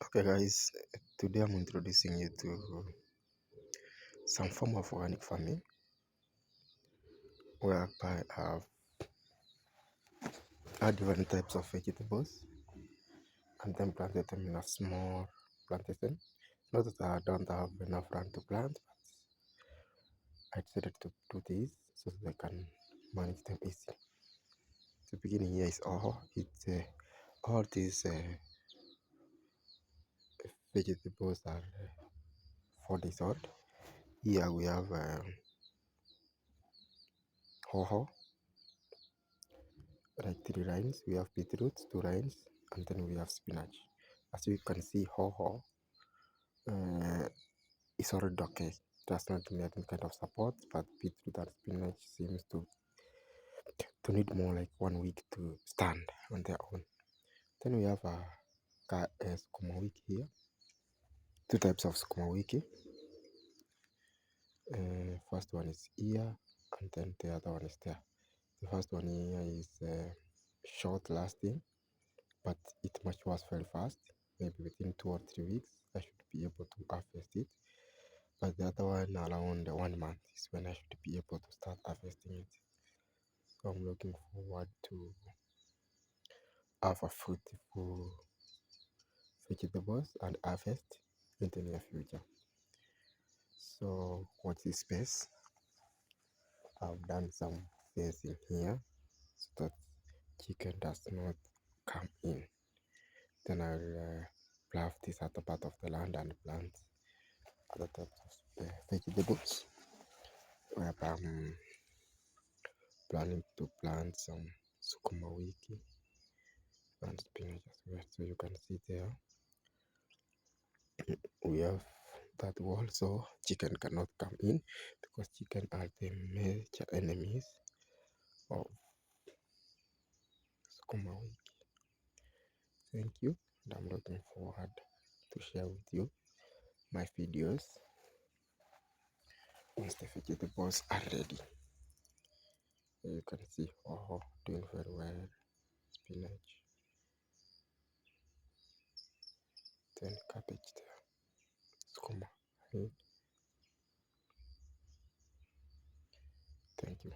Okay guys, today I'm introducing you to some form of organic farming whereby I've had different types of vegetables and then planted them in a small plantation. Not that I don't have enough land to plant, but I decided to do this so that I can manage them easily. The beginning here is all these vegetables are 4 days old. Here we have hoho, like 3 lines. We have beetroot, 2 lines, and then we have spinach. As you can see, hoho is already okay. It does not need any kind of support, but beetroot and spinach seems to need more like 1 week to stand on their own. Then we have a sukuma wiki here. 2 types of sukuma wiki. First one is here, and then the other one is there. The first one here is short lasting, but it matures very fast. Maybe within 2 or 3 weeks, I should be able to harvest it. But the other one, around 1 month, is when I should be able to start harvesting it. So I'm looking forward to have a fruitful vegetables and harvest in the near future. So watch this space. I've done some fencing here so that chicken does not come in. Then I'll plough this other part of the land and plant other types of vegetables. Whereby I'm planning to plant some sukuma wiki and spinach as well. So you can see there we have that wall, so chicken cannot come in because chicken are the major enemies of sukuma wiki. Thank you, and I'm looking forward to share with you my videos once the vegetables are ready. You can see doing very well, spinach, then cabbage there, sukuma. Thank you.